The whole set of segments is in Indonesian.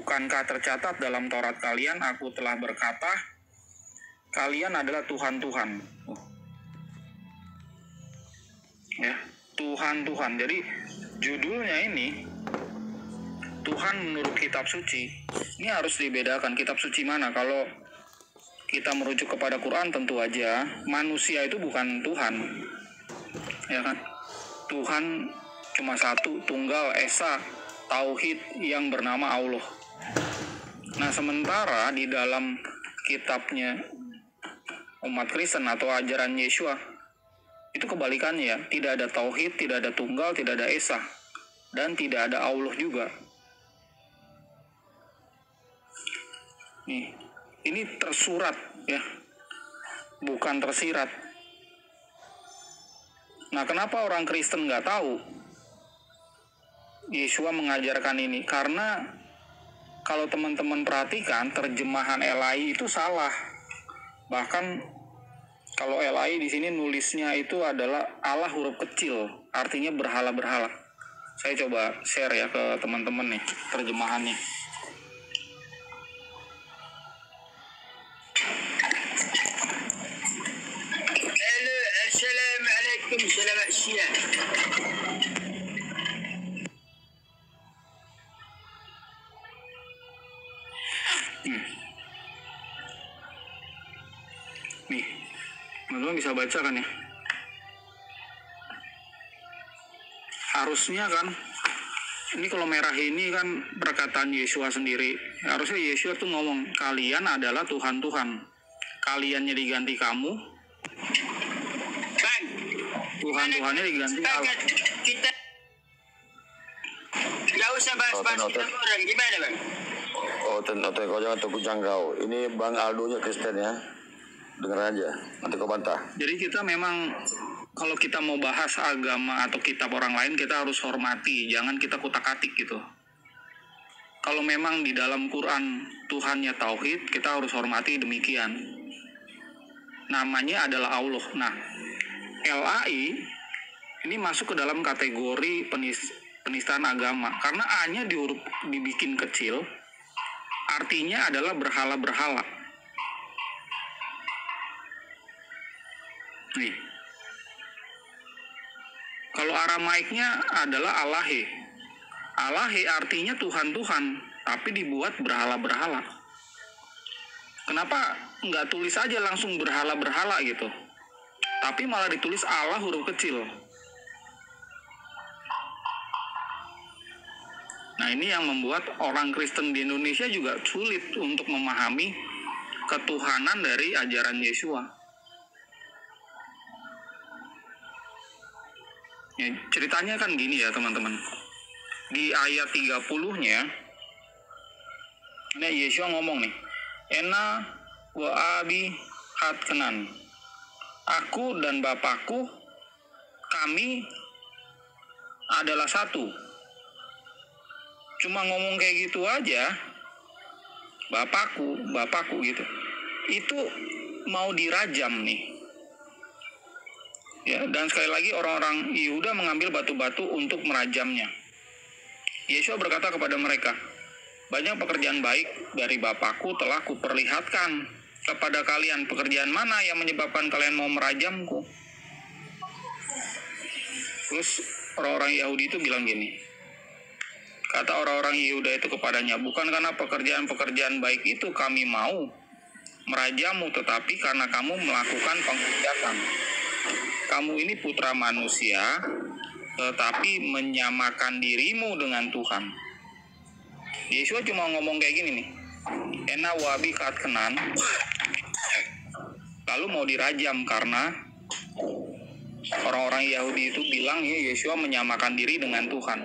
bukankah tercatat dalam Taurat kalian, aku telah berkata, kalian adalah Tuhan-Tuhan. Ya, Tuhan-Tuhan. Jadi judulnya ini Tuhan menurut kitab suci. Ini harus dibedakan, kitab suci mana. Kalau kita merujuk kepada Quran, tentu aja manusia itu bukan Tuhan, ya kan? Tuhan cuma satu, tunggal, esa, tauhid yang bernama Allah. Nah, sementara di dalam kitabnya umat Kristen atau ajaran Yesua itu kebalikannya, tidak ada tauhid, tidak ada tunggal, tidak ada esa, dan tidak ada Allah juga. Nih, ini tersurat ya, bukan tersirat. Nah, kenapa orang Kristen nggak tahu Yesua mengajarkan ini? Karena kalau teman-teman perhatikan, terjemahan LAI itu salah. Bahkan kalau LAI di sini nulisnya itu adalah Allah huruf kecil, artinya berhala-berhala. Saya coba share ya ke teman-teman nih terjemahannya. Assalamualaikum selamat siang. Nih, teman-teman bisa baca kan ya? Harusnya kan, ini kalau merah ini kan perkataan Yesua sendiri. Harusnya Yesua tuh ngomong, kalian adalah Tuhan-Tuhan. Kaliannya diganti kamu, Bang, Tuhan-Tuhannya diganti Allah. Kita nggak usah bahas-bahas kita orang, gimana bang? Oh, tentu kau jangan tepuk jangkau. Ini Bang Aldo-nya Kristen ya. Dengar aja, nanti kau bantah. Jadi kita memang kalau kita mau bahas agama atau kitab orang lain, kita harus hormati, jangan kita kutak-atik gitu. Kalau memang di dalam Quran Tuhannya tauhid, kita harus hormati demikian. Namanya adalah Allah. Nah, LAI ini masuk ke dalam kategori penistaan agama karena A-nya dibikin kecil, artinya adalah berhala-berhala. Nih, kalau Aramaiknya adalah Allahe. Allahe artinya Tuhan-Tuhan, tapi dibuat berhala-berhala. Kenapa nggak tulis aja langsung berhala-berhala gitu? Tapi malah ditulis Allah huruf kecil. Nah, ini yang membuat orang Kristen di Indonesia juga sulit untuk memahami ketuhanan dari ajaran Yesua. Ya, ceritanya kan gini ya teman-teman. Di ayat 30-nya, ini Yesua ngomong nih, Ena wa abi hat kenan. Aku dan Bapakku, kami adalah satu. Cuma ngomong kayak gitu aja, Bapakku gitu. Itu mau dirajam nih. Ya, dan sekali lagi orang-orang Yehuda mengambil batu-batu untuk merajamnya. Yesua berkata kepada mereka, banyak pekerjaan baik dari Bapakku telah kuperlihatkan kepada kalian. Pekerjaan mana yang menyebabkan kalian mau merajamku? Terus orang-orang Yahudi itu bilang gini, kata orang-orang Yehuda itu kepadanya, bukan karena pekerjaan-pekerjaan baik itu kami mau merajamu, tetapi karena kamu melakukan penghujatan. Kamu ini putra manusia, tetapi menyamakan dirimu dengan Tuhan. Yesua cuma ngomong kayak gini nih, Ena wabi kat kenan, lalu mau dirajam karena orang-orang Yahudi itu bilang ya Yesua menyamakan diri dengan Tuhan.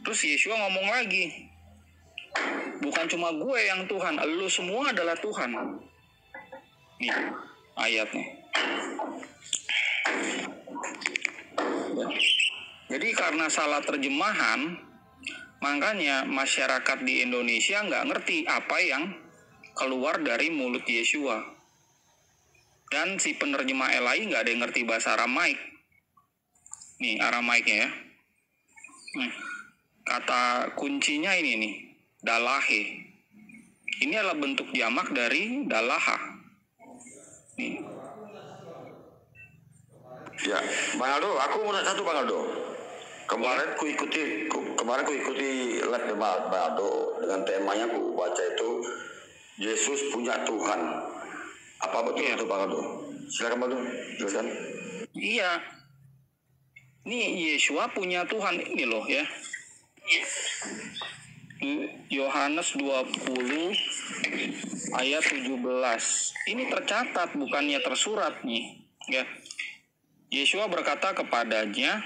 Terus Yesua ngomong lagi, bukan cuma gue yang Tuhan, lu semua adalah Tuhan. Nih ayatnya. Ya. Jadi karena salah terjemahan, makanya masyarakat di Indonesia nggak ngerti apa yang keluar dari mulut Yesua. Dan si penerjemah LAI nggak ada yang ngerti bahasa Aramaik. Nih Aramaiknya ya. Kata kuncinya ini nih. Dalahe. Ini adalah bentuk jamak dari dalaha. Nih. Ya, Bang Aldo, aku mau nanya satu Bang Aldo. Kemarin ku ikuti live Bang Aldo dengan temanya ku baca itu Yesus punya Tuhan. Apa betul itu Bang Aldo? Silakan Bang Aldo, jelaskan. Iya. Ini Yeshua punya Tuhan ini loh ya. Yohanes 20 ayat 17. Ini tercatat bukannya tersurat nih, ya. Yeshua berkata kepadanya,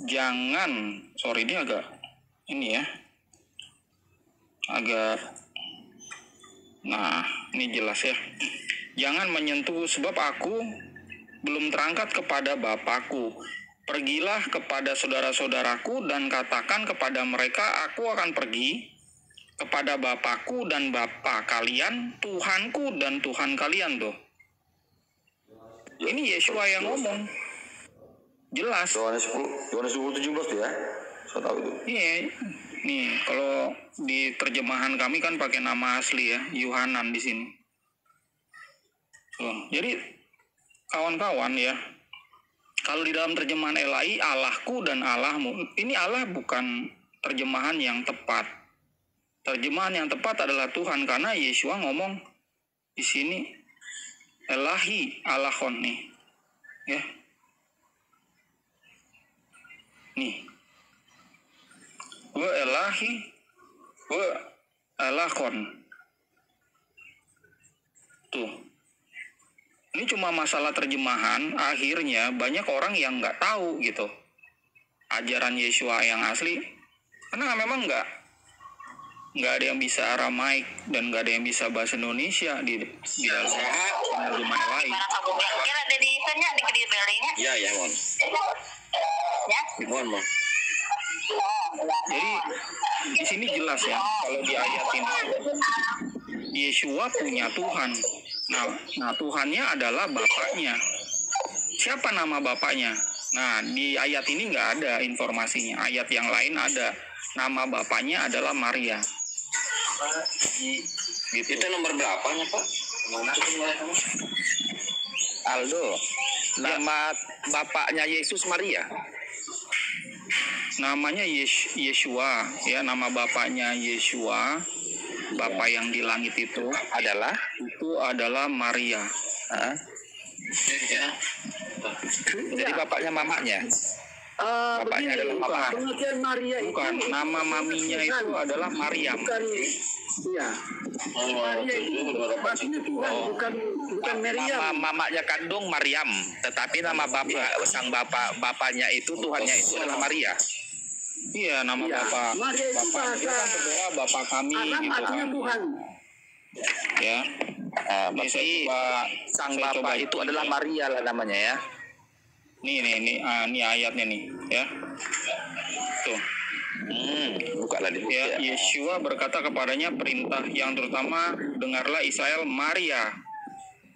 jangan, sorry ini agak ini ya. Nah, ini jelas ya. Jangan menyentuh sebab aku belum terangkat kepada Bapakku. Pergilah kepada saudara-saudaraku dan katakan kepada mereka, aku akan pergi kepada Bapakku dan Bapa kalian, Tuhanku dan Tuhan kalian tuh. Ini Yeshua yang ngomong. Jelas. Yohanes 10:17 tuh ya. Saya tahu itu. Iya. Nih, kalau di terjemahan kami kan pakai nama asli ya, Yohanan di sini. Jadi kawan-kawan ya, kalau di dalam terjemahan LAI, Allahku dan Allahmu, ini Allah bukan terjemahan yang tepat. Terjemahan yang tepat adalah Tuhan, karena Yeshua ngomong di sini Elahi Allahon nih, ya. Nih, wa Elahi wa Allahon. Tuh. Ini cuma masalah terjemahan, akhirnya banyak orang yang nggak tahu gitu ajaran Yeshua yang asli, karena memang nggak ada yang bisa Aramaik dan nggak ada yang bisa bahasa Indonesia di dalam terjemahan lain. Ada di sana di kediri-dirinya. Ya, mohon. Ya. Mohon. Jadi di sini jelas ya, kalau di ayat ini Yeshua punya Tuhan. Nah, Tuhannya adalah Bapaknya. Siapa nama Bapaknya? Nah, di ayat ini nggak ada informasinya. Ayat yang lain ada. Nama Bapaknya adalah Maria. Gitu. Itu nomor berapanya Pak? Aldo, nama bapaknya Yesus Maria. Namanya Yeshua, ya, nama bapaknya Yeshua, Bapa yang di langit itu adalah Maria. Jadi bapaknya mamanya. Bapaknya adalah mama. Pengertian Maria itu Bukan, nama maminya itu adalah Maryam. Iya. Maria itu maksudnya Tuhan, bukan Maryam. Nama mamanya kandung Maryam, tetapi nama sang bapaknya itu Tuhannya itu adalah Maria. Iya, nama Iya. Bapak. Maria itu Bapak bahasa kita kan berdoa Bapak kami Aram gitu artinya kan. Tuhan. Ya. Berarti sang bapak itu adalah Maria lah namanya ya. Nih ayatnya nih, ya. Tuh. Bukalah di buku Ya, ya. Yeshua berkata kepadanya perintah yang terutama, dengarlah Israel, Maria,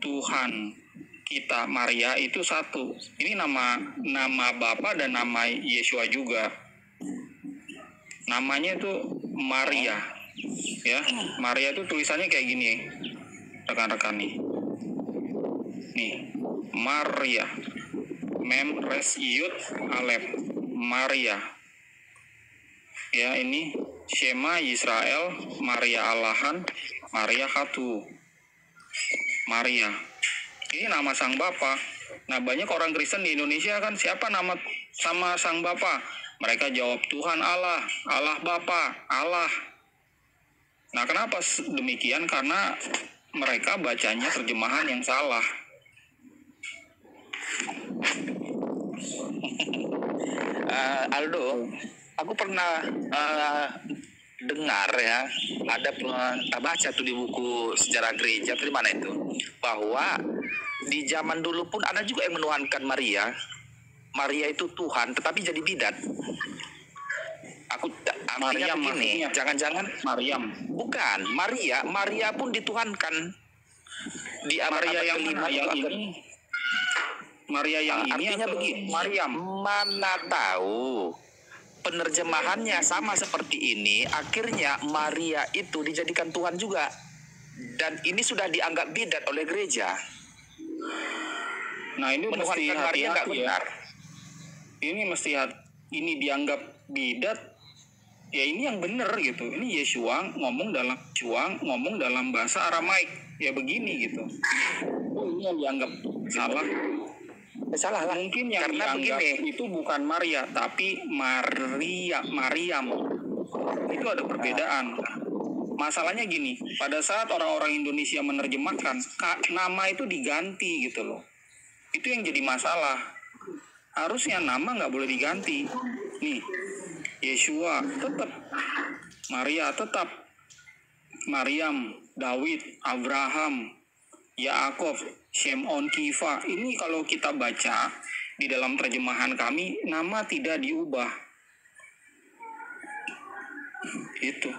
Tuhan kita. Maria itu satu. Ini nama Bapa dan nama Yeshua juga. Namanya itu Maria. Ya, Maria itu tulisannya kayak gini. Rekan-rekan nih. Nih, Maria. Mem res yud alef. Maria. Ya, ini Shema Yisrael, Maria Allahan, Maria Hatu. Maria. Ini nama sang Bapa. Nah, banyak orang Kristen di Indonesia kan, siapa nama sama sang Bapa? Mereka jawab Tuhan Allah, Allah Bapa, Allah. Nah, kenapa demikian? Karena mereka bacanya terjemahan yang salah. Aldo, aku pernah dengar ya, baca tuh di buku sejarah gereja, di mana itu, bahwa di zaman dulu pun ada juga yang menuhankan Maria. Maria itu Tuhan, tetapi jadi bidat. Artinya begini, jangan-jangan Maryam. bukan Maria pun dituhankan di Maria yang kelima yang itu ini. Maria yang ini artinya atau begini, Maryam? mana tahu penerjemahannya sama seperti ini, akhirnya Maria itu dijadikan Tuhan juga. Dan ini sudah dianggap bidat oleh gereja. Nah, ini mesti Menuhankan Maria nggak hati-hati ya. benar. Ini mesti ini dianggap bidat. Ya ini yang benar gitu. Ini Yeshua ngomong dalam bahasa Aramaik. Ya begini gitu. Oh, ini yang dianggap salah. Salah lah. Mungkin yang Karena dianggap begini. itu bukan Maria, tapi Mariam. Itu ada perbedaan. Masalahnya gini, pada saat orang-orang Indonesia menerjemahkan, nama itu diganti gitu loh. Itu yang jadi masalah. Harusnya nama nggak boleh diganti. Nih, Yeshua tetap, Maria tetap, Mariam, Daud, Abraham, Yaakov, Shimon, Kiva. Ini kalau kita baca di dalam terjemahan kami, nama tidak diubah. Itu.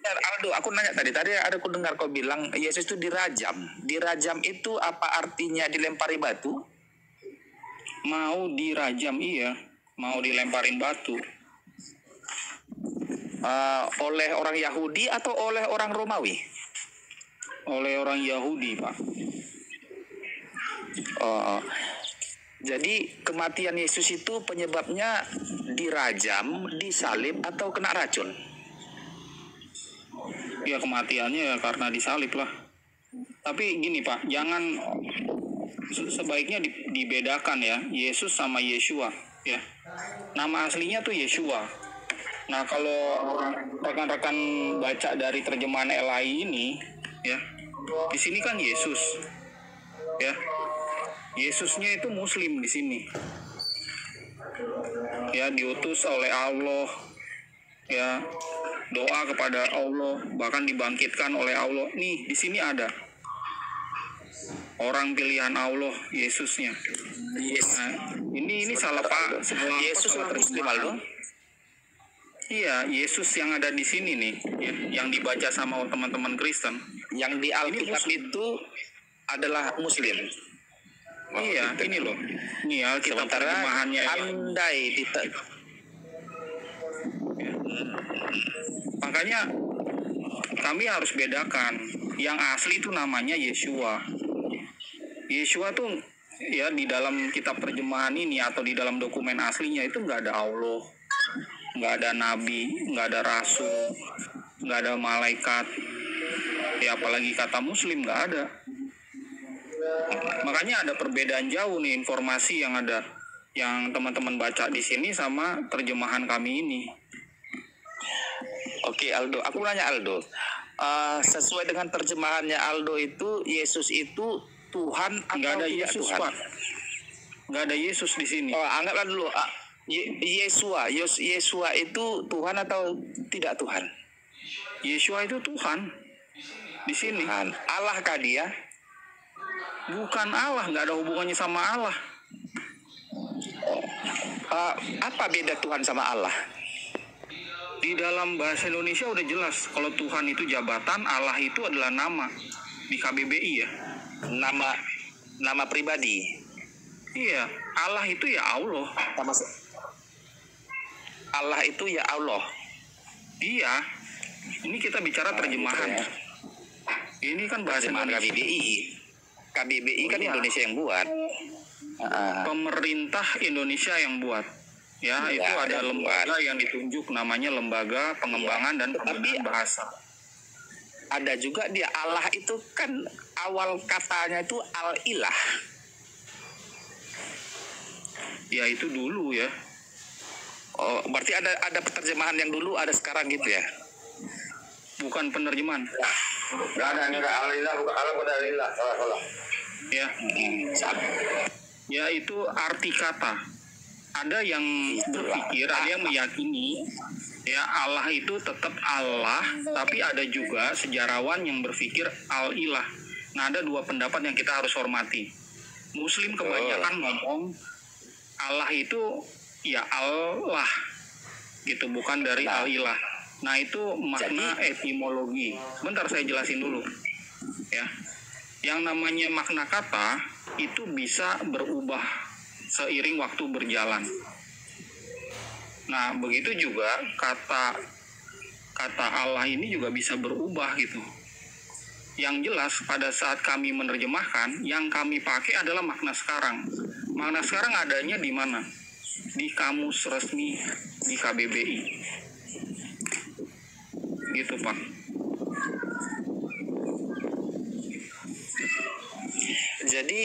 Aldo, aku nanya tadi ada aku dengar kau bilang Yesus itu dirajam. Dirajam itu apa artinya dilempari batu? Mau dirajam, iya. Mau dilemparin batu. Oleh orang Yahudi atau oleh orang Romawi? Oleh orang Yahudi, Pak. Jadi kematian Yesus itu penyebabnya dirajam, disalib, atau kena racun? Ya kematiannya ya karena disalib lah. Tapi gini Pak, jangan sebaiknya dibedakan ya, Yesus sama Yeshua ya. Nama aslinya tuh Yeshua. Nah kalau rekan-rekan baca dari terjemahan LAI ini ya, di sini kan Yesus ya. Yesusnya itu Muslim di sini. Ya diutus oleh Allah ya. Doa kepada Allah, bahkan dibangkitkan oleh Allah. Nih, di sini ada orang pilihan Allah, Yesusnya. Yes. Nah, ini salah Pak. Yesus orang Muslim, Aldo? Iya, Yesus yang ada di sini nih, ya, yang dibaca sama teman-teman Kristen. Yang di Alkitab itu adalah Muslim. Iya, ini loh. Nih Alkitab Sementara terjemahannya. andai Makanya kami harus bedakan. Yang asli itu namanya Yeshua. Yeshua tuh ya di dalam kitab terjemahan ini atau di dalam dokumen aslinya itu nggak ada Allah, nggak ada nabi, nggak ada rasul, nggak ada malaikat. Ya apalagi kata Muslim nggak ada. Makanya ada perbedaan jauh nih informasi yang ada, yang teman-teman baca di sini sama terjemahan kami ini. Oke Aldo, aku nanya Aldo, sesuai dengan terjemahannya Aldo itu Yesus itu Tuhan atau Nggak ada tidak Yesus Tuhan? Pak, nggak ada Yesus di sini. Oh, anggaplah dulu Yesua itu Tuhan atau tidak Tuhan? Yeshua itu Tuhan di sini. Tuhan. Allah kah dia? Bukan Allah, nggak ada hubungannya sama Allah. Apa beda Tuhan sama Allah? Di dalam bahasa Indonesia udah jelas kalau Tuhan itu jabatan, Allah itu adalah nama di KBBI ya. Nama pribadi. Iya, Allah itu ya Allah. Allah itu ya Allah. Iya. Ini kita bicara terjemahan. Ini kan bahasa Terjemahan Indonesia. KBBI kan Iya. Indonesia yang buat. Pemerintah Indonesia yang buat. Ya, Iya, itu ada yang lembaga yang ditunjuk namanya Lembaga Pengembangan dan Pembinaan Bahasa. Ada juga dia Allah itu kan awal katanya itu al-ilah. Ya itu dulu ya. Oh, berarti ada penerjemahan yang dulu ada sekarang gitu ya? Bukan penerjemahan. Nggak ada, ini Allah, bukan Allah, bukan Allah. Salah. Ya. Ya itu arti kata. Ada yang berpikir, ada yang meyakini ya Allah itu tetap Allah, tapi ada juga sejarawan yang berpikir al-ilah. Nah, ada dua pendapat yang kita harus hormati. Muslim kebanyakan ngomong Allah itu ya Allah gitu, bukan dari al-ilah. Nah, itu makna etimologi. Bentar saya jelasin dulu. Ya. Yang namanya makna kata itu bisa berubah seiring waktu berjalan. Nah, begitu juga kata Allah ini juga bisa berubah gitu. Yang jelas pada saat kami menerjemahkan, yang kami pakai adalah makna sekarang. Makna sekarang adanya di mana? Di kamus resmi di KBBI. Gitu, Pak. Jadi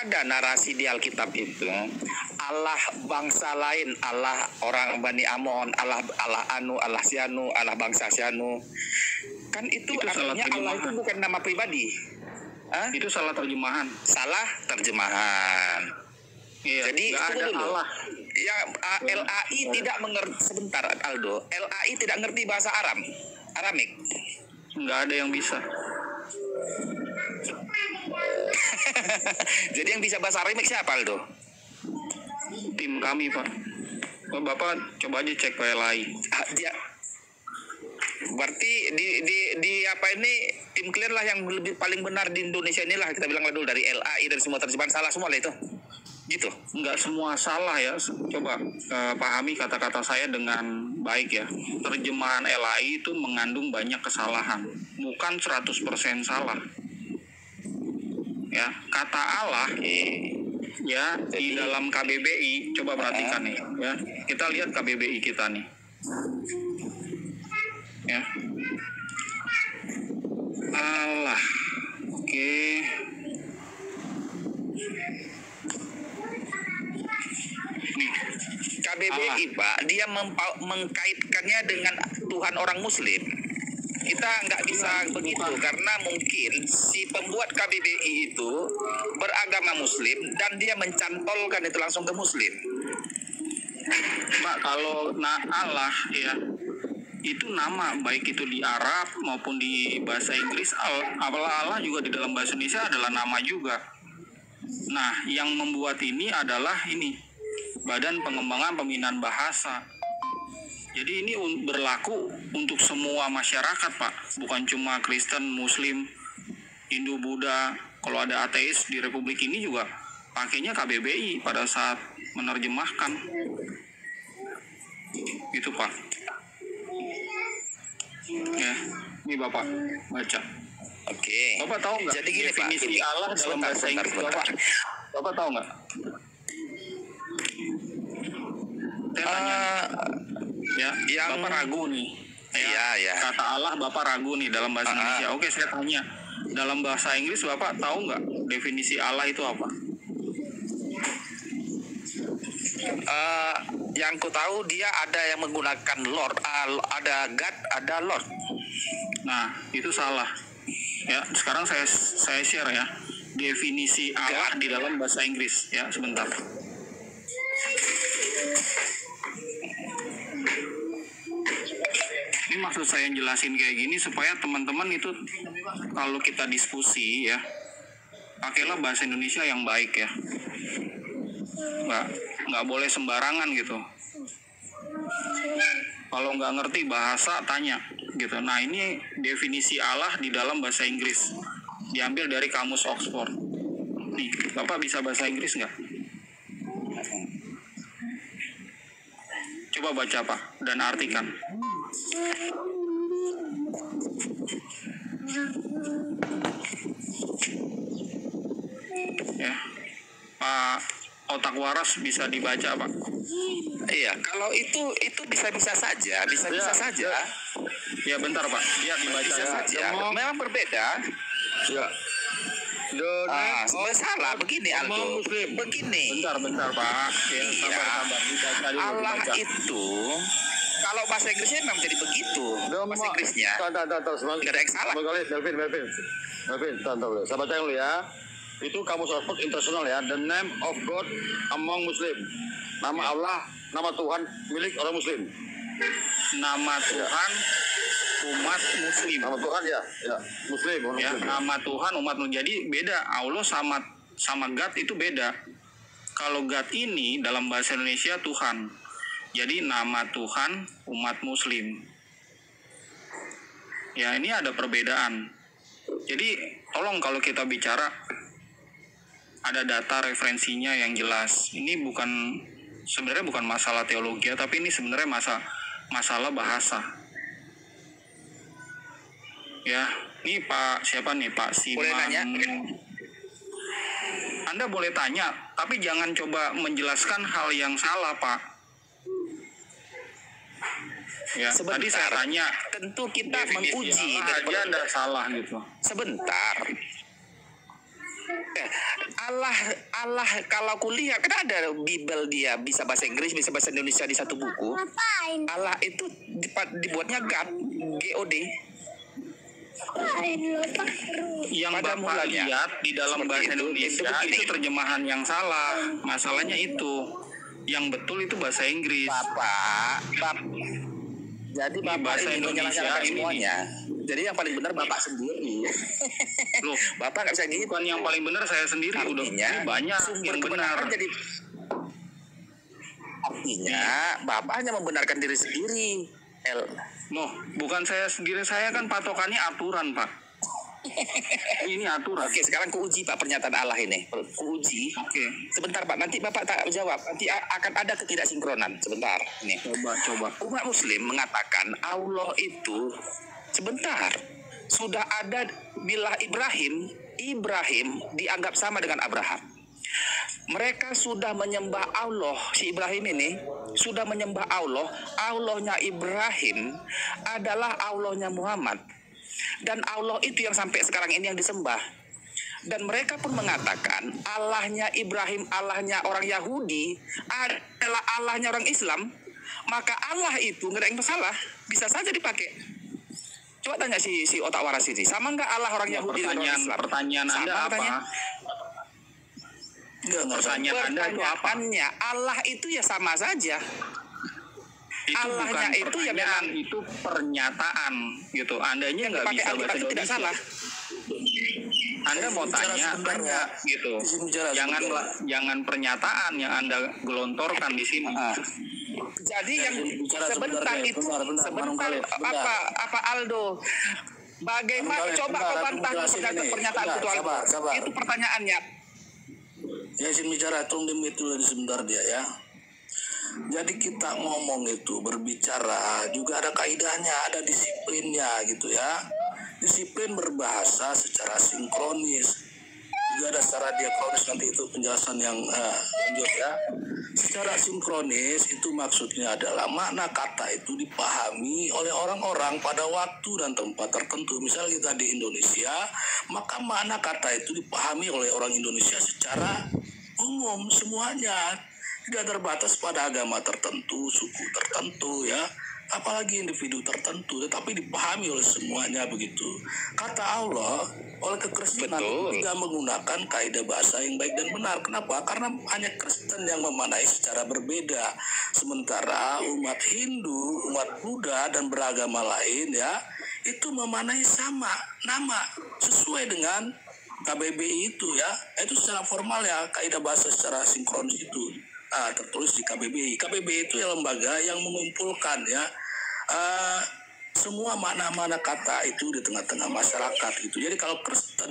ada narasi di Alkitab itu Allah bangsa lain, Allah orang Bani Amon, Allah Anu, Allah Sianu, Allah bangsa Sianu. Kan itu artinya Allah itu bukan nama pribadi. Hah? Itu salah terjemahan. Salah terjemahan. Iya, jadi ada dulu. Allah. Ya LAI tidak mengerti, sebentar Aldo. LAI tidak ngerti bahasa Aramik. Nggak ada yang bisa. Jadi yang bisa bahasa Aramik siapa Aldo? Tim kami, Pak. Bapak coba aja cek PLAI. Dia berarti di apa ini tim kalian lah yang lebih paling benar di Indonesia inilah, kita bilang dulu dari LAI, dari semua terjemahan salah semua lah itu. Gitu. Nggak semua salah ya. Coba pahami kata-kata saya dengan baik ya. Terjemahan LAI itu mengandung banyak kesalahan. Bukan 100% salah. Ya, kata Allah ya di dalam KBBI, coba perhatikan nih ya. Kita lihat KBBI kita nih. Ya. Allah. Oke. Nih, KBBI Pak, dia mengkaitkannya dengan Tuhan orang Muslim. Kita nggak bisa begitu karena mungkin si pembuat KBBI itu beragama Muslim dan dia mencantolkan itu langsung ke Muslim. Pak, kalau Allah ya itu nama, baik itu di Arab maupun di bahasa Inggris, Allah juga di dalam bahasa Indonesia adalah nama juga. Nah, yang membuat ini adalah ini Badan Pengembangan Pembinaan Bahasa. Jadi ini berlaku untuk semua masyarakat, Pak. Bukan cuma Kristen, Muslim, Hindu, Buddha. Kalau ada ateis di Republik ini juga pakainya KBBI pada saat menerjemahkan. Gitu, Pak. Ya, ini Bapak baca. Oke. Bapak tahu nggak Jadi gini definisi Pak, Allah dalam bahasa Inggris? Bapak tahu nggak? Saya tanya. Ya, Bapak ragu nih. Iya. Kata Allah Bapak ragu nih dalam bahasa Indonesia. Oke, saya tanya. Dalam bahasa Inggris Bapak tahu nggak definisi Allah itu apa? Yang ku tahu dia ada yang menggunakan Lord, ada God, ada Lord. Nah, itu salah. Ya, sekarang saya share ya definisi Allah di dalam bahasa Inggris. Ya, sebentar. Ini maksud saya jelasin kayak gini supaya teman-teman itu kalau kita diskusi ya, pakailah bahasa Indonesia yang baik ya. Nggak boleh sembarangan gitu. Kalau nggak ngerti bahasa tanya gitu. Nah, ini definisi Allah di dalam bahasa Inggris, diambil dari kamus Oxford. Nih, Bapak bisa bahasa Inggris nggak? Coba baca Pak dan artikan. Ya, Pak Otak Waras bisa dibaca Pak. Iya, kalau itu bisa saja. Ya bentar Pak, ya dibaca Bisa saja. Memang berbeda. Ya. Salah begini Aldo. Begini. Bentar Pak. Ya, sabar. Dibaca dulu, Allah dibaca. itu kalau bahasa Inggrisnya memang jadi begitu. Bahasa Inggrisnya Tahu. nggak ada yang salah. Melvin, tahu. Saya baca dulu ya. Itu kamus Oxford International ya. The name of God among Muslim. Nama Allah, nama Tuhan milik orang Muslim. Nama Tuhan umat Muslim. Nama Tuhan ya, Muslim. Ya, nama Tuhan umat Muslim. Jadi beda. Allah sama God itu beda. Kalau God ini dalam bahasa Indonesia Tuhan. Jadi nama Tuhan umat Muslim. Ya, ini ada perbedaan. Jadi tolong kalau kita bicara ada data referensinya yang jelas. Ini bukan sebenarnya bukan masalah teologi ya, tapi ini sebenarnya masalah bahasa. Ya, ini Pak siapa nih, Pak Siman. Boleh nanya? Anda boleh tanya, tapi jangan coba menjelaskan hal yang salah, Pak. Ya, Sebentar. tadi saya tanya, Tentu kita definisi menguji Allah dari aja Anda salah gitu. sebentar. Allah kalau kuliah kan ada Bible, dia bisa bahasa Inggris, bisa bahasa Indonesia di satu buku. Allah itu dibuatnya God, God. Yang Pada Bapak mulanya, lihat di dalam seperti bahasa itu Indonesia begini. itu terjemahan yang salah. Masalahnya itu. Yang betul itu bahasa Inggris. Jadi Ini Bapak bahasa ini Indonesia menyalahkan ini. semuanya. Jadi yang paling benar Bapak sendiri. Loh, Bapak nggak bisa gitu. bukan yang paling benar saya sendiri. Udah Artinya ini banyak sumber yang benar. kebenaran jadi artinya Bapak hanya membenarkan diri sendiri. Loh, bukan saya sendiri, saya kan patokannya aturan, Pak. Ini aturan. Oke, sekarang kuuji Pak pernyataan Allah ini. Kuuji. Oke. Sebentar Pak, nanti Bapak tak jawab. Nanti akan ada ketidaksinkronan. Sebentar. Ini. Coba. Umat Muslim mengatakan Allah itu sebentar sudah ada bila Ibrahim dianggap sama dengan Abraham. Mereka sudah menyembah Allah, si Ibrahim ini sudah menyembah Allah. Allahnya Ibrahim adalah Allahnya Muhammad. Dan Allah itu yang sampai sekarang ini yang disembah. Dan mereka pun mengatakan Allahnya Ibrahim, Allahnya orang Yahudi adalah Allahnya orang Islam. Maka Allah itu nggak ada yang masalah, bisa saja dipakai. Coba tanya si otak waras ini, sama nggak Allah orang Yahudi dan orang Islam? Pertanyaan Sama Anda apa? katanya. Pertanyaan Anda itu apa? Pertanyaannya, Allah itu ya sama saja. Itu Allahnya bukan itu ya pertanyaan, memang itu pernyataan gitu. Andanya nggak pakai bisa bahasa Alkitab itu tidak Indonesia. salah. Anda mau tanya gitu. Jangan pernyataan yang Anda gelontorkan di sini. Jadi yang sebentar itu apa Aldo? Bagaimana coba kau bantah pernyataan itu Aldo? Itu pertanyaannya. Ya, izin bicara, tolong dimit dulu sebentar dia ya. Jadi kita ngomong itu, berbicara juga ada kaidahnya, ada disiplinnya gitu ya. Disiplin berbahasa secara sinkronis, juga ada secara diakronis, nanti itu penjelasan yang lanjut ya. Secara sinkronis itu maksudnya adalah makna kata itu dipahami oleh orang-orang pada waktu dan tempat tertentu. Misalnya kita di Indonesia, maka makna kata itu dipahami oleh orang Indonesia secara umum semuanya, tidak terbatas pada agama tertentu, suku tertentu ya, apalagi individu tertentu, tetapi dipahami oleh semuanya begitu. Kata Allah oleh kekristenan tidak menggunakan kaidah bahasa yang baik dan benar. Kenapa? Karena hanya Kristen yang memaknai secara berbeda. Sementara umat Hindu, umat Buddha dan beragama lain ya, itu memaknai sama nama sesuai dengan KBBI itu ya. Itu secara formal ya, kaidah bahasa secara sinkronis itu. Tertulis di KBBI. KBBI itu ya lembaga yang mengumpulkan ya semua makna-makna kata itu di tengah-tengah masyarakat itu. Jadi kalau Kristen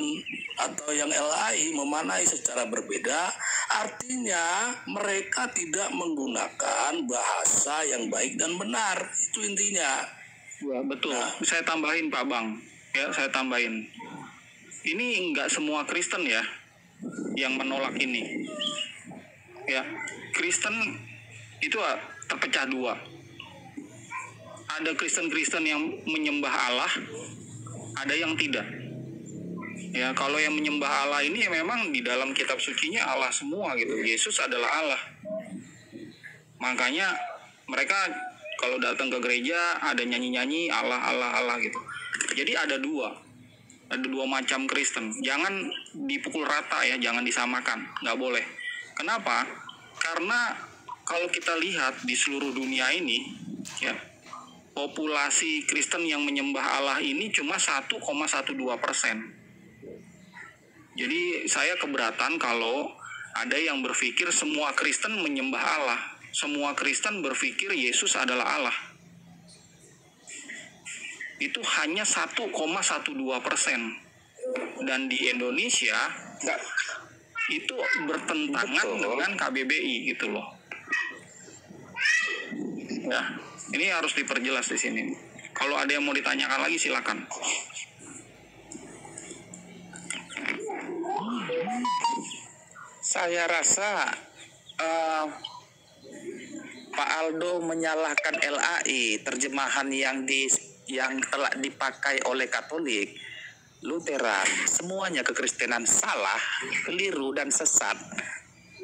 atau yang LAI memaknai secara berbeda, artinya mereka tidak menggunakan bahasa yang baik dan benar. Itu intinya. Ya, betul. Saya tambahin Pak Bang. Ya, saya tambahin. Ini enggak semua Kristen ya yang menolak ini. Ya, Kristen itu terpecah dua. Ada Kristen-Kristen yang menyembah Allah, ada yang tidak. Ya, kalau yang menyembah Allah ini ya memang di dalam kitab sucinya Allah semua gitu. Yesus adalah Allah. Makanya mereka kalau datang ke gereja ada nyanyi-nyanyi Allah gitu. Jadi ada dua macam Kristen. Jangan dipukul rata ya, jangan disamakan, nggak boleh. Kenapa? Karena kalau kita lihat di seluruh dunia ini, ya, populasi Kristen yang menyembah Allah ini cuma 1,12%. Jadi saya keberatan kalau ada yang berpikir semua Kristen menyembah Allah. Semua Kristen berpikir Yesus adalah Allah. Itu hanya 1,12%. Dan di Indonesia itu bertentangan dengan KBBI gitu loh. Ya, ini harus diperjelas di sini. Kalau ada yang mau ditanyakan lagi silakan. Saya rasa Pak Aldo menyalahkan LAI, terjemahan yang telah dipakai oleh Katolik, Lutheran, semuanya kekristenan salah, keliru dan sesat.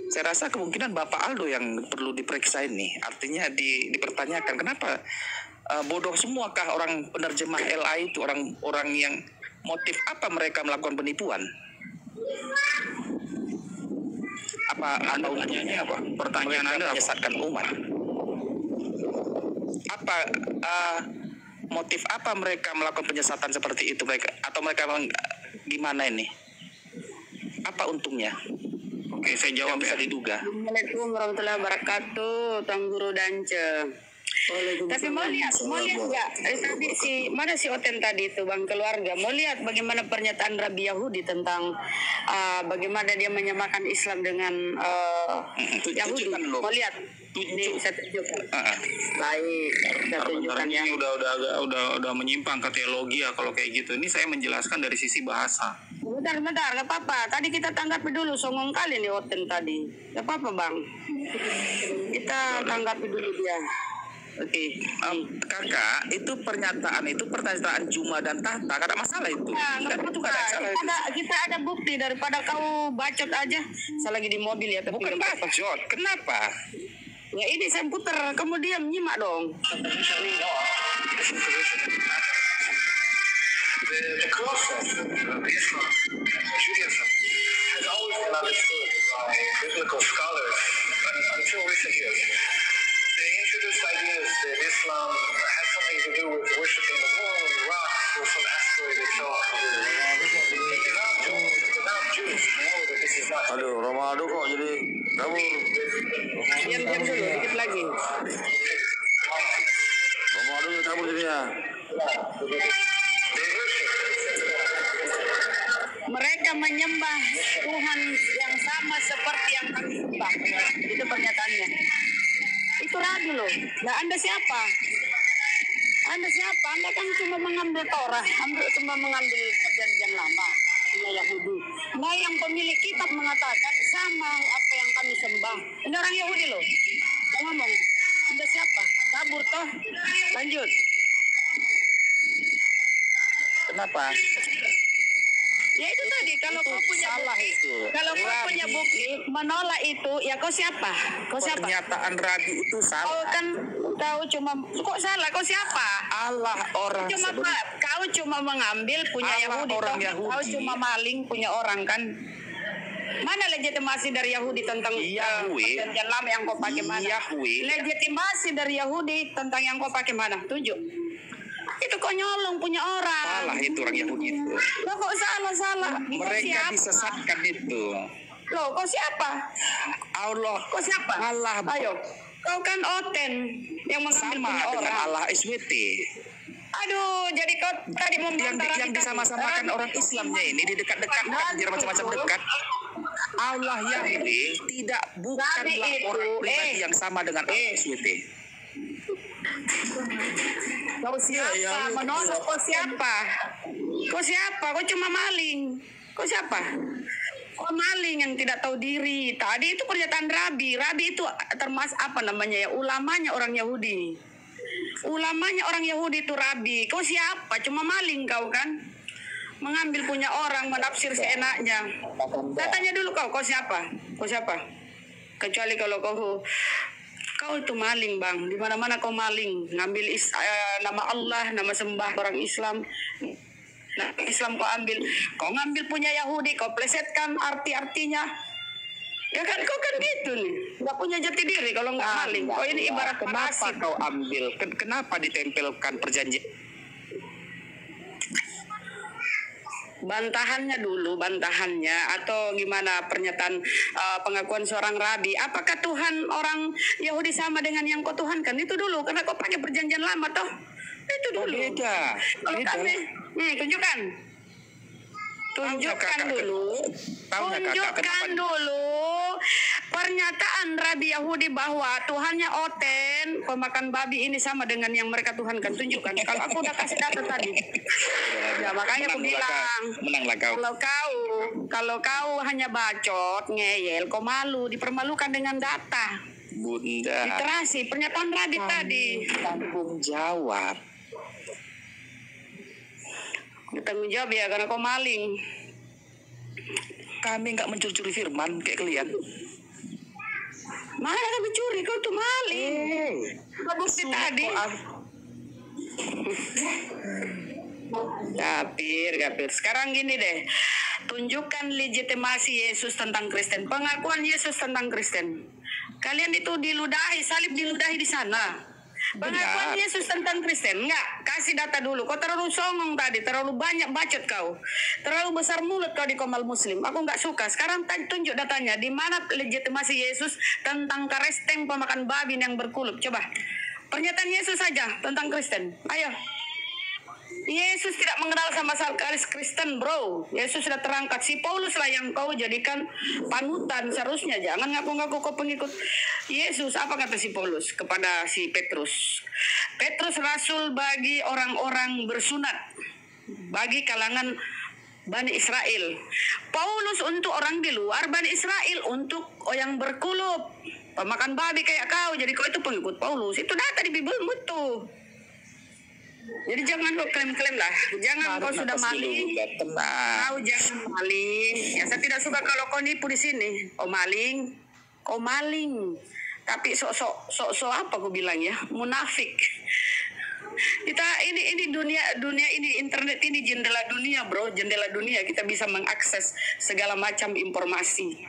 Saya rasa kemungkinan Bapak Aldo yang perlu diperiksa ini, artinya dipertanyakan kenapa bodoh semuakah orang penerjemah LAI itu, orang yang motif apa mereka melakukan penipuan? Apa Anda Pertanyaannya apa? Pertanyaan mereka Anda apa? menyesatkan umat? Apa motif apa mereka melakukan penyesatan seperti itu mereka, atau mereka gimana ini? Apa untungnya? Oke, saya jawab Bisa ya. diduga. Assalamualaikum warahmatullahi wabarakatuh, Tuan Guru Dance. Tapi mau lihat nggak? Tadi mana si Oten tadi itu Bang Keluarga, mau lihat bagaimana pernyataan Rabi Yahudi tentang bagaimana dia menyamakan Islam dengan Yahudi. Tunjukkan dulu. Mau lihat? Ini saya tunjukkan. Baik, saya tunjukkan ya. Ini udah menyimpang ke teologi ya kalau kayak gitu. Ini saya menjelaskan dari sisi bahasa. Bentar, nggak apa-apa. Tadi kita tanggapi dulu, songong kali nih Oten tadi. Nggak apa-apa Bang. Kita tanggapi dulu dia. Oke, kakak, itu pernyataan Juma dan Tahta, ada masalah itu. Nggak apa-apa. Kita ada bukti daripada kau bacot aja. Saya lagi di mobil ya. Tapi Bukan bacot, kenapa? ya ini saya putar, kamu diam nyimak dong. The process of Islam, Judaism, has always been understood by biblical scholars until recent years. They introduced ideas that Islam has something to do with worshiping the moon, rocks, or some asteroid itself. Devout Jews know that this is not. Aduh, Romado kok jadi kabur. Diam dulu, dikit lagi. Romado jadi kabur jadinya. Mereka menyembah Tuhan yang sama seperti yang kami sembah. Itu pernyataannya. Itu Rabi loh. Nah, Anda siapa? Anda siapa? Anda kan cuma mengambil Torah, cuma mengambil perjanjian lama, cuma Yahudi. Nah, yang pemilik kitab mengatakan sama apa yang kami sembah. Ini orang Yahudi loh. Saya ngomong, Anda siapa? Kabur toh. Lanjut. Kenapa? Ya itu tadi, kalau kau punya salah bukti, itu. kalau kau Rabi. punya bukti menolak itu, ya kau siapa? Kau siapa? Pernyataan Rabi itu Kau salah. kan kau cuma kok salah? Kau siapa? Allah orang Cuma sebenarnya. kau cuma mengambil punya Allah Yahudi, orang toh. Yahudi. Kau cuma maling punya orang kan? Mana legitimasi dari Yahudi tentang Yahweh. perjanjian lama yang kau pakai mana? Yahweh. Legitimasi dari Yahudi tentang yang kau pakai mana? Tunjuk. Itu kau nyolong punya orang. Salah itu orang Yahudi itu. Loh, kok salah? Kau Mereka siapa? disesatkan itu. Loh, kau siapa? Allah. Kau siapa? Allah. Ayo, kau kan Oten yang mengambil Sama punya dengan orang. Allah SWT. Aduh, jadi kau tadi membantah Yang disama-samakan orang Islamnya ini di dekat-dekatkan biar macam-macam dekat. Allah Yahweh bukan Rabi orang itu, pribadi yang sama dengan Allah SWT. Kau siapa? Menolak kau siapa? Kau siapa? Kau cuma maling. Kau siapa? Kau maling yang tidak tahu diri. Tadi itu pernyataan Rabi. Rabi itu termasuk apa namanya ya? Ulamanya orang Yahudi. Ulamanya orang Yahudi itu Rabi. Kau siapa? Cuma maling kau kan? Mengambil punya orang, menafsir seenaknya. Saya tanya dulu kau siapa? Kau siapa? Kecuali kalau kau itu maling bang, di mana-mana kau maling, ngambil nama Allah, nama sembah orang Islam. Nah, Islam kau ngambil punya Yahudi, kau plesetkan arti-artinya. Ya kan kau kan gitu nih, nggak punya jati diri kalau nggak maling. Kau ini ibarat Kenapa parasit. kau ambil? Kenapa ditempelkan perjanjian? Bantahannya atau gimana pernyataan pengakuan seorang Rabi, apakah Tuhan orang Yahudi sama dengan yang kau tuhankan? Itu dulu, karena kau pakai perjanjian lama toh. Itu dulu. Beda. Kalau kami tunjukkan Tahu nggak, kakak? dulu Tahu nggak, kakak, tunjukkan kenapa? dulu Pernyataan Rabi Yahudi bahwa Tuhannya Oten, pemakan babi ini sama dengan yang mereka tuhankan. Tunjukkan. Kalau aku udah kasih data tadi. Ya makanya aku bilang. Menanglah kau. Kalau kau hanya bacot, ngeyel, kau malu, dipermalukan dengan data. Bunda. Literasi, pernyataan Rabi tadi. Tanggung jawab. Tanggung jawab ya karena kau maling. Kami nggak mencuri firman kayak kalian. Mana kami curi, kau tuh maling. Kau bukti tadi. Gapir. Sekarang gini deh. Tunjukkan legitimasi Yesus tentang Kristen. Pengakuan Yesus tentang Kristen. Kalian itu diludahi, salib diludahi di sana. Pengakuan Yesus tentang Kristen. Enggak, kasih data dulu. Kau terlalu songong tadi, terlalu banyak bacot kau. Terlalu besar mulut kau di Komal Muslim. Aku enggak suka. Sekarang tunjuk datanya. Di mana legitimasi Yesus tentang Kristen pemakan babi yang berkulup. Coba. Pernyataan Yesus saja tentang Kristen. Ayo. Yesus tidak mengenal sama sekali Kristen, bro. Yesus sudah terangkat. Si Paulus lah yang kau jadikan panutan seharusnya. Jangan ngaku-ngaku kau pengikut Yesus. Apa kata si Paulus kepada si Petrus? Petrus rasul bagi orang-orang bersunat, bagi kalangan Bani Israel. Paulus untuk orang di luar, Bani Israel untuk yang berkulup, pemakan babi kayak kau. Jadi kau itu pengikut Paulus. Itu data di Bibelmu tuh. Jadi jangan kau klaim-klaim lah. Jangan kau sudah maling. Kau jangan maling. Ya saya tidak suka kalau kau nipu di sini. Kau maling. Tapi sok apa kau bilang ya? Munafik. Kita ini dunia ini, internet ini jendela dunia, bro. Jendela dunia, kita bisa mengakses segala macam informasi.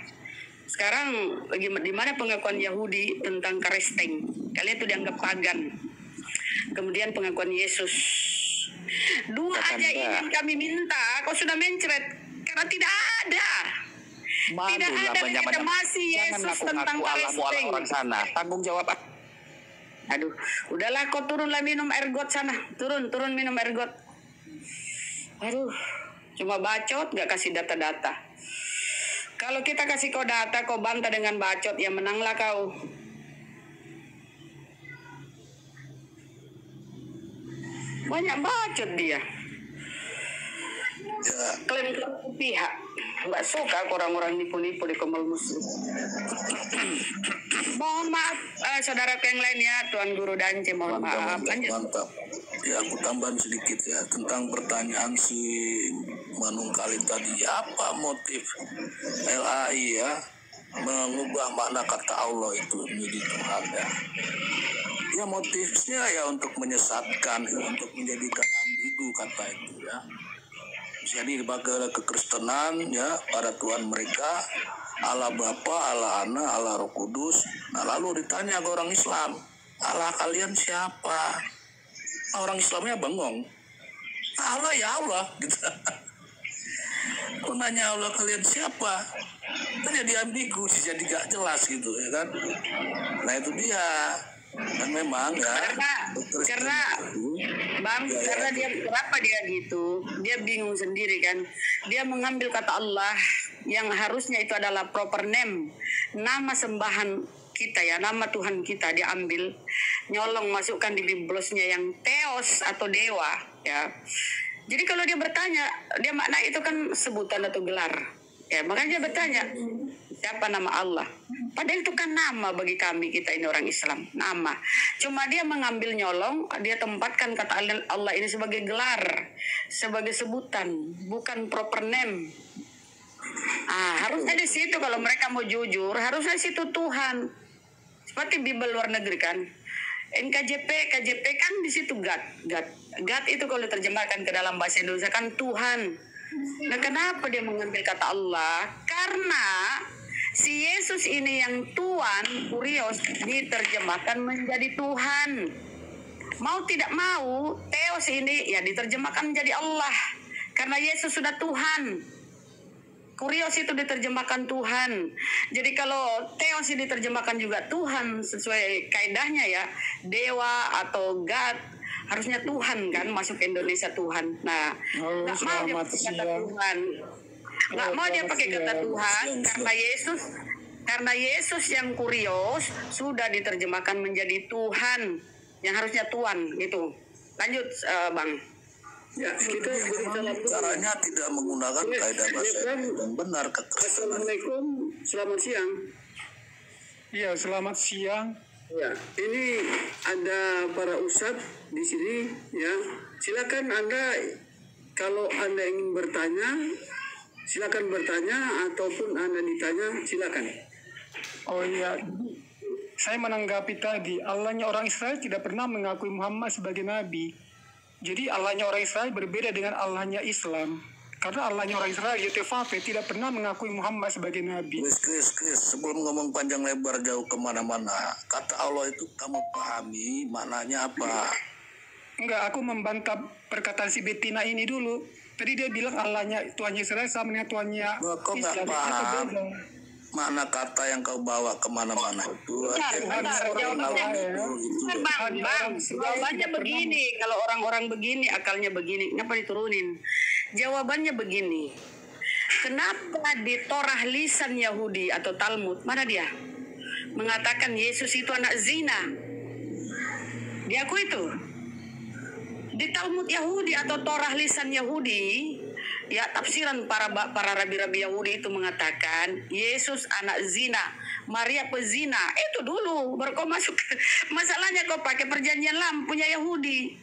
Sekarang lagi di mana pengakuan Yahudi tentang Kristen? Kalian tuh dianggap pagan. Kemudian pengakuan Yesus. Dua aja ingin kami minta, kau sudah mencret karena tidak ada. Tidak ada legitimasi Yesus tentang Kristen. Orang sana, tanggung jawab. Aduh, udahlah kau turunlah minum air got sana. Turun minum air got. Aduh, cuma bacot gak kasih data-data. Kalau kita kasih kau data, kau bantah dengan bacot, ya menanglah kau. Banyak bacot dia. Klaim pihak. Nggak suka orang-orang nipu-nipu di Komal Muslim. Mohon maaf saudara yang lain ya, Tuan Guru Dance, mohon maaf. Mantap. Ya aku tambahan sedikit ya tentang pertanyaan si Manungkali tadi. Apa motif LAI ya mengubah makna kata Allah itu menjadi Tuhan ya? Ya motifnya ya untuk menyesatkan, untuk menjadikan ambigu kata itu ya. Jadi bagi kekristenan ya pada Tuhan mereka Allah Bapa, Allah Anak, Allah Roh Kudus. Nah lalu ditanya ke orang Islam, Allah kalian siapa? Nah, orang Islamnya bengong. Allah ya Allah gitu. Aku nanya Allah kalian siapa? Kan jadi ambigu, jadi gak jelas gitu ya kan. Nah itu dia. Dan memang ya karena Bang, ya, karena dia kenapa dia gitu, dia bingung sendiri kan. Dia mengambil kata Allah yang harusnya itu adalah proper name, nama sembahan kita ya, nama Tuhan kita, dia ambil nyolong masukkan di biblosnya yang theos atau dewa ya. Jadi kalau dia bertanya, dia makna itu kan sebutan atau gelar ya, makanya dia bertanya siapa nama Allah. Padahal itu kan nama bagi kami, kita ini orang Islam, nama. Cuma dia mengambil nyolong, dia tempatkan kata Allah ini sebagai gelar, sebagai sebutan, bukan proper name. Harusnya di situ kalau mereka mau jujur, harusnya di situ Tuhan. Seperti Bible luar negeri kan. KJP kan di situ God. God itu kalau diterjemahkan ke dalam bahasa Indonesia kan Tuhan. Nah, kenapa dia mengambil kata Allah? Karena si Yesus ini yang Tuhan, kurios, diterjemahkan menjadi Tuhan. Mau tidak mau, Theos ini ya diterjemahkan menjadi Allah. Karena Yesus sudah Tuhan. Kurios itu diterjemahkan Tuhan. Jadi kalau Theos ini diterjemahkan juga Tuhan, sesuai kaidahnya ya, dewa atau God, harusnya Tuhan kan, masuk ke Indonesia Tuhan. Nah, nggak mau dia pakai kata Tuhan. Nggak mau dia pakai kata Tuhan, karena Yesus Karena Yesus yang kurios sudah diterjemahkan menjadi Tuhan, yang harusnya Tuhan gitu. Lanjut Bang. Ya, kita caranya tidak menggunakan kaidah bahasa yang benar kekristenan. Assalamualaikum, selamat siang. Iya, selamat siang. Ya, ini ada para ustadz di sini ya. Silakan Anda kalau Anda ingin bertanya, silakan bertanya ataupun Anda ditanya, silakan. Oh iya, saya menanggapi tadi, Allahnya orang Israel tidak pernah mengakui Muhammad sebagai nabi. Jadi Allahnya orang Israel berbeda dengan Allahnya Islam. Karena Allahnya orang Israel, YTVP, tidak pernah mengakui Muhammad sebagai nabi. Chris, sebelum ngomong panjang lebar jauh kemana-mana, kata Allah itu kamu pahami maknanya apa? Enggak, aku membantah perkataan si Betina ini dulu. Tadi dia bilang Allahnya Tuhannya Israel sama dengan Tuhannya Kok nggak paham mana kata yang kau bawa kemana-mana itu? Jawabannya begini, kalau orang-orang begini, akalnya begini, kenapa diturunin? Jawabannya begini, kenapa di Torah lisan Yahudi atau Talmud, mana dia? Mengatakan Yesus itu anak zina. Diakui itu. Di Talmud Yahudi atau Torah lisan Yahudi, ya tafsiran para rabi-rabi Yahudi itu mengatakan Yesus anak zina, Maria pezina. Itu dulu baru kau masuk. Masalahnya kau pakai perjanjian lama punya Yahudi.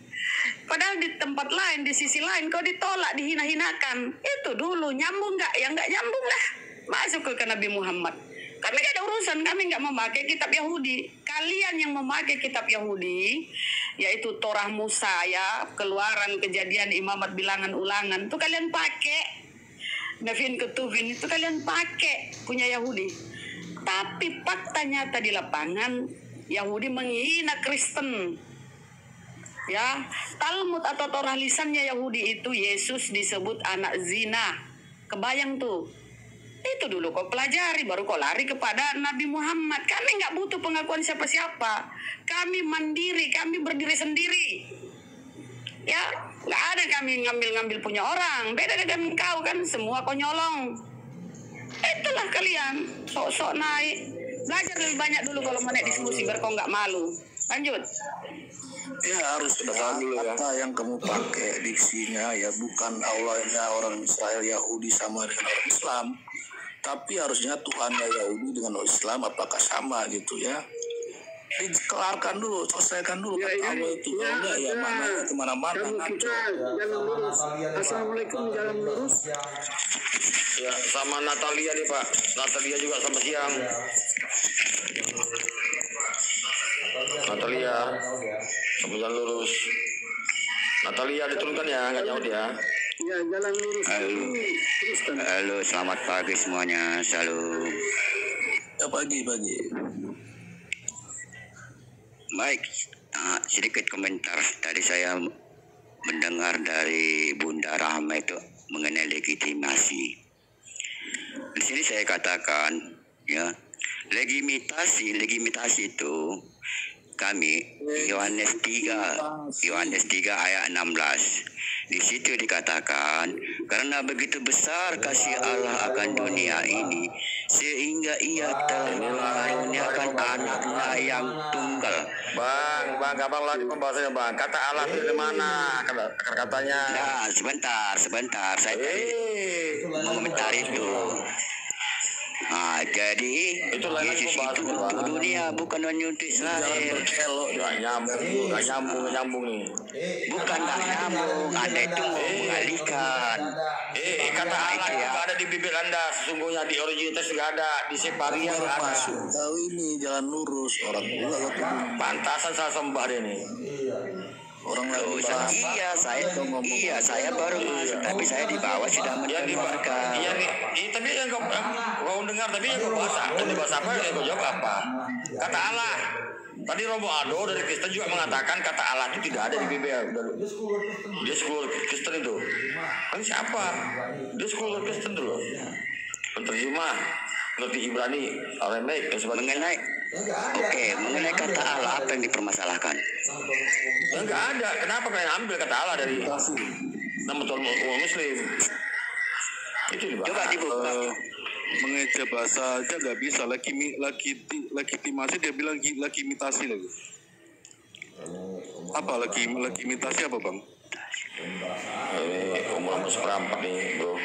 Padahal di tempat lain, di sisi lain kau ditolak, dihina-hinakan. Itu dulu nyambung nggak? Ya nggak nyambung lah. Masuk ke Nabi Muhammad. Kami gak ada urusan, kami nggak memakai kitab Yahudi. Kalian yang memakai kitab Yahudi, yaitu Torah Musa ya, Keluaran, Kejadian, Imamat, Bilangan, Ulangan, itu kalian pakai. Nevin, Ketuvin, itu kalian pakai punya Yahudi. Tapi fakta nyata di lapangan, Yahudi menghina Kristen. Ya, Talmud atau Torah lisannya Yahudi itu Yesus disebut anak zina. Kebayang tuh. Itu dulu kau pelajari, baru kau lari kepada Nabi Muhammad. Kami nggak butuh pengakuan siapa-siapa. Kami mandiri, kami berdiri sendiri. Ya, nggak ada kami ngambil-ngambil punya orang. Beda dengan kau kan, semua kau nyolong. Itulah kalian, sok-sok naik. Belajar lebih banyak dulu kalau mau naik diskusi, biar kau nggak malu. Lanjut. Ya harus kata yang kamu pakai diksinya ya bukan Allahnya orang Israel Yahudi sama dengan orang Islam, tapi harusnya Tuhannya Yahudi dengan orang Islam apakah sama gitu ya. Dikelarkan dulu, selesaikan dulu kata Allah itu. Kalau enggak ya mana kemana-mana ngaco. Assalamualaikum, jalan lurus. Ya, sama Natalia nih Pak. Natalia juga sama siang. Natalia, sama jalan lurus. Natalia diturunkan ya, nggak nyaut ya. Ya, jalan lurus. Halo, selamat pagi semuanya. Salam. Ya pagi. Baik, sedikit komentar. Tadi saya mendengar dari Bunda Rahma itu mengenai legitimasi. Di sini saya katakan, ya, legitimasi itu kami Yohanes 3 ayat 16. Di situ dikatakan, karena begitu besar kasih Allah akan dunia ini, sehingga ia telah mengaruniakan anaknya yang tunggal. Bang, gampang lagi pembahasannya Bang. Kata Allah itu dari mana? Katanya. Nah, sebentar. Saya tadi mengomentari itu. Nah, jadi Yesus itu untuk dunia, bukan hanya untuk Israel. Gak nyambung nih. Bukan gak nyambung, Anda itu mengalihkan. Kata Allah itu gak ada di bibir Anda. Sesungguhnya di originalitas gak ada, di separia gak ada. Tahu ini jalan lurus orang juga Pantasan saya sembah dia nih. Orang lain saya baru masuk, tapi saya di bawah sudah mendengarkan. Iya nih, tapi yang kau dengar, tapi yang kau bahas apa? Bahas apa? Yang kau jawab apa? Kata Allah. Tadi Romo Ado dari Kristen juga mengatakan kata Allah itu tidak ada di bibir. Dia sekolah Kristen itu. Kan siapa? Dia sekolah Kristen dulu. Penerjemah, ngerti Ibrani, Arameik dan sebagainya. Mengenai kata Allah apa yang dipermasalahkan? Enggak ada. Kenapa kalian ambil kata Allah dari nama Tuhan Muslim? Itu dibahas. Coba dibuka. mengeja bahasa aja nggak bisa. Legitimasi dia bilang legitimasi lagi. Apa legitimasi apa bang? Ini umur seperempat nih bro.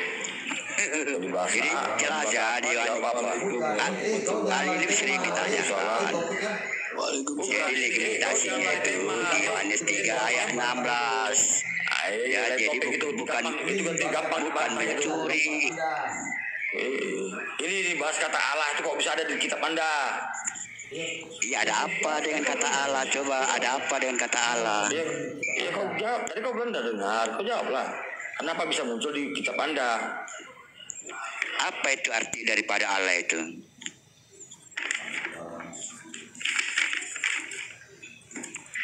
Jadi jelas ya di ini sering ditanyakan. Jadi legitasinya itu di Yohanes 3 ayat 16. Ya, jadi bukan mencuri. Ini dibahas kata Allah itu kok bisa ada di kitab Anda? Iya, ada apa dengan kata Allah? Coba, ada apa dengan kata Allah? Ya kau jawab. Tadi kau belum dengar. Kau jawablah. Kenapa bisa muncul di kitab Anda? Apa itu arti daripada Allah itu?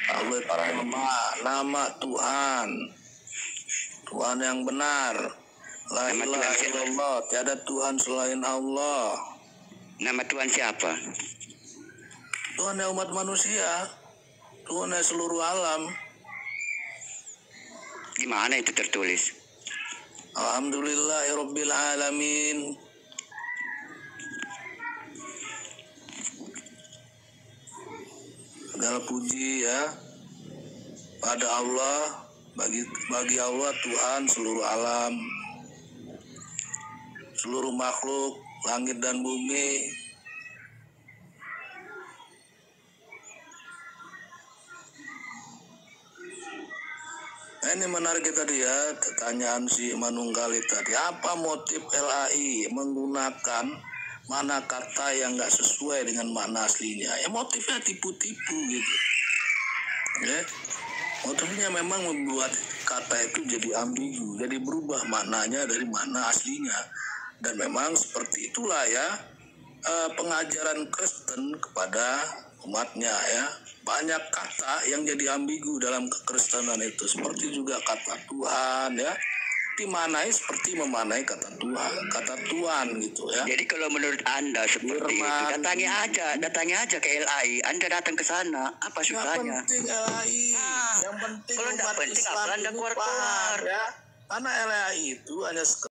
Allah nama Tuhan. Tuhan yang benar. La ilaha illallah, tiada Tuhan selain Allah. Nama Tuhan siapa? Tuhan yang umat manusia. Tuhan yang seluruh alam. Di mana itu tertulis? Alhamdulillahirabbil alamin. Segala puji ya pada Allah, bagi Allah Tuhan seluruh alam, seluruh makhluk langit dan bumi. Nah, ini menarik tadi ya, pertanyaan si Manunggali tadi. Apa motif LAI menggunakan mana kata yang nggak sesuai dengan makna aslinya? Ya motifnya tipu-tipu gitu. Ya, motifnya memang membuat kata itu jadi ambigu, jadi berubah maknanya dari makna aslinya. Dan memang seperti itulah ya pengajaran Kristen kepada umatnya ya. Banyak kata yang jadi ambigu dalam kekristenan itu, seperti juga kata Tuhan ya, dimanai seperti memanai kata Tuhan gitu ya. Jadi kalau menurut Anda seperti itu, datangi aja ke LAI. Anda datang ke sana, apa susahnya? Yang penting LAI, yang penting kalau umat penting Islam Anda ini keluar-keluar ya. Karena LAI itu hanya